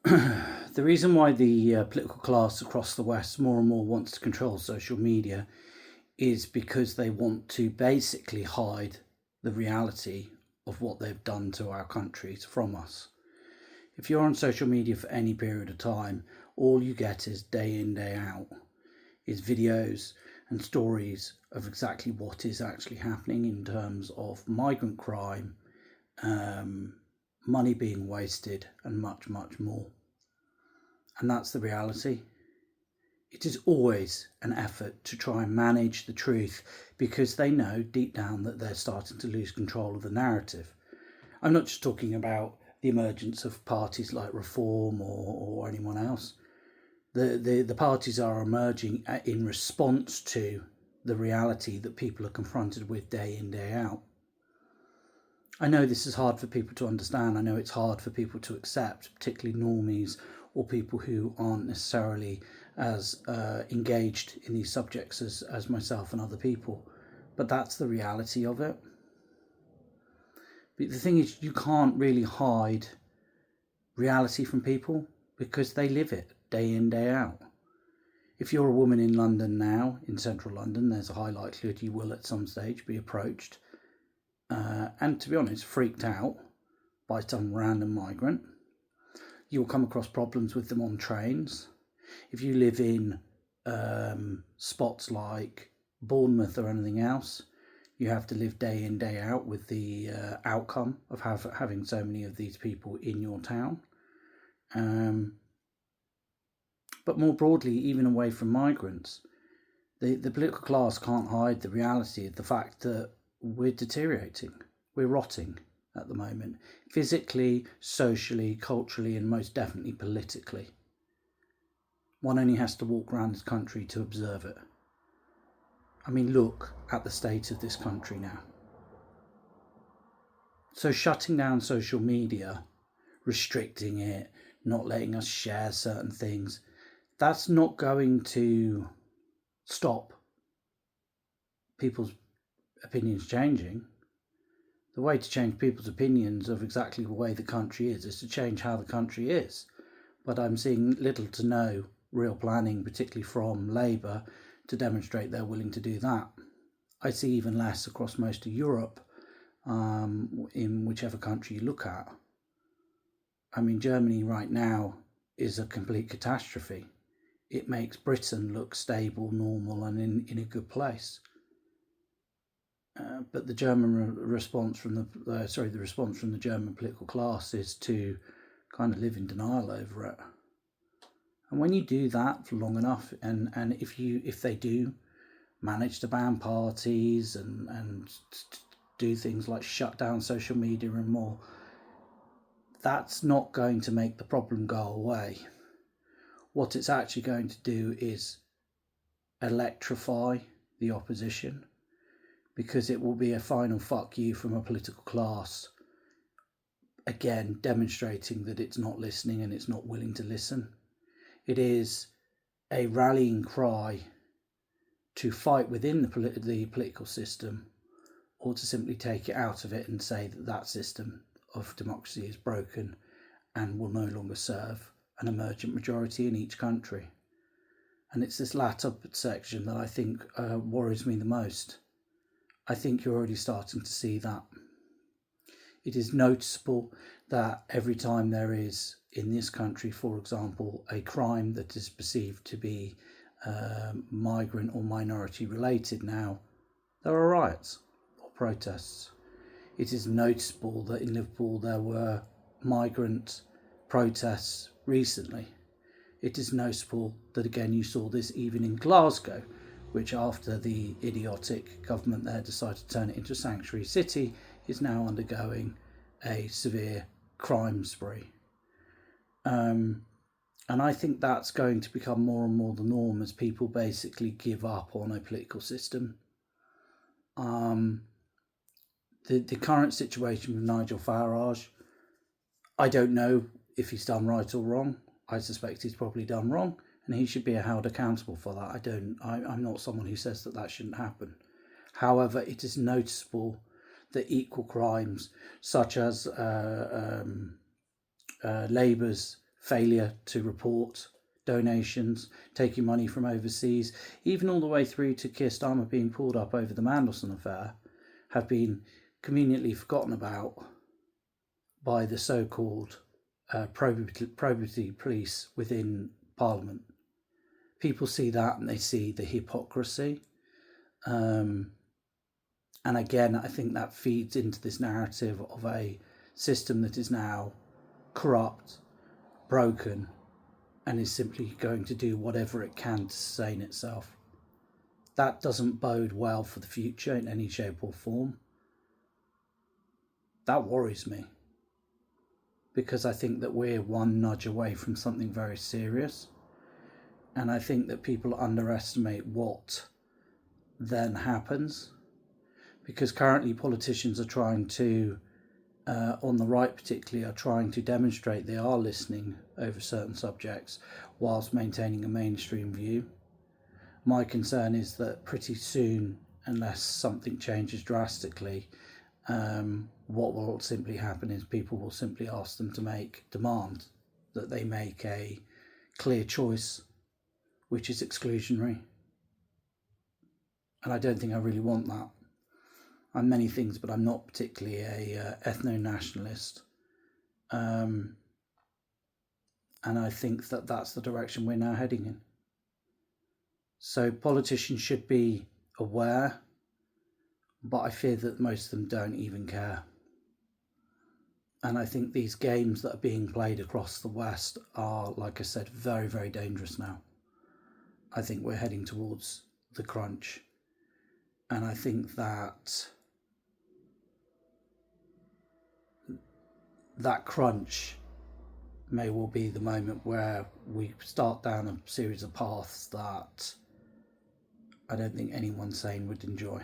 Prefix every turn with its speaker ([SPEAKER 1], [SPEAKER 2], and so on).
[SPEAKER 1] The reason why the political class across the West more and more wants to control social media is because they want to basically hide the reality of what they've done to our countries from us. If you're on social media for any period of time, all you get is day in, day out, is videos and stories of exactly what is actually happening in terms of migrant crime, um, money being wasted, and much, much more. And that's the reality. It is always an effort to try and manage the truth because they know deep down that they're starting to lose control of the narrative. I'm not just talking about the emergence of parties like Reform or anyone else. The parties are emerging in response to the reality that people are confronted with day in, day out. I know this is hard for people to understand. I know it's hard for people to accept, particularly normies or people who aren't necessarily as engaged in these subjects as myself and other people. But that's the reality of it. But the thing is, you can't really hide reality from people because they live it day in, day out. If you're a woman in London now, in central London, there's a high likelihood you will at some stage be approached and, to be honest, freaked out by some random migrant. You'll come across problems with them on trains. If you live in spots like Bournemouth or anything else, you have to live day in, day out with the outcome of having so many of these people in your town. But more broadly, even away from migrants, the political class can't hide the reality of the fact that we're deteriorating, we're rotting at the moment, physically, socially, culturally, and most definitely politically. One only has to walk around this country to observe it. I mean, look at the state of this country now. So shutting down social media, restricting it, not letting us share certain things, that's not going to stop people's opinions changing. The way to change people's opinions of exactly the way the country is to change how the country is. But I'm seeing little to no real planning, particularly from Labour, to demonstrate they're willing to do that. I see even less across most of Europe, in whichever country you look at. I mean, Germany right now is a complete catastrophe. It makes Britain look stable, normal, and in a good place. But the German response from the response from the German political class is to kind of live in denial over it. And when you do that for long enough, and if they do manage to ban parties and do things like shut down social media and more, that's not going to make the problem go away. What it's actually going to do is electrify the opposition, because it will be a final fuck you from a political class, again demonstrating that it's not listening and it's not willing to listen. It is a rallying cry to fight within the political system, or to simply take it out of it and say that that system of democracy is broken and will no longer serve an emergent majority in each country. And it's this latter section that I think worries me the most. I think you're already starting to see that. It is noticeable that every time there is, in this country, for example, a crime that is perceived to be migrant or minority related now, there are riots or protests. It is noticeable that in Liverpool there were migrant protests recently. It is noticeable that again you saw this even in Glasgow, which after the idiotic government there decided to turn it into a sanctuary city, is now undergoing a severe crime spree. And I think that's going to become more and more the norm as people basically give up on a political system. The current situation with Nigel Farage, I don't know if he's done right or wrong. I suspect he's probably done wrong, and he should be held accountable for that. I'm not someone who says that shouldn't happen. However, it is noticeable that equal crimes, such as Labour's failure to report donations, taking money from overseas, even all the way through to Keir Starmer being pulled up over the Mandelson affair, have been conveniently forgotten about by the so-called probity police within Parliament. People see that and they see the hypocrisy. And again, I think that feeds into this narrative of a system that is now corrupt, broken, and is simply going to do whatever it can to sustain itself. That doesn't bode well for the future in any shape or form. That worries me, because I think that we're one nudge away from something very serious. And I think that people underestimate what then happens, because currently politicians are trying to, on the right particularly, are trying to demonstrate they are listening over certain subjects whilst maintaining a mainstream view. My concern is that pretty soon, unless something changes drastically, what will simply happen is people will simply ask them to demand that they make a clear choice, which is exclusionary. And I don't think I really want that. I'm many things, but I'm not particularly a ethno-nationalist. And I think that that's the direction we're now heading in. So politicians should be aware, but I fear that most of them don't even care. And I think these games that are being played across the West are, like I said, very, very dangerous now. I think we're heading towards the crunch. And I think that crunch may well be the moment where we start down a series of paths that I don't think anyone sane would enjoy.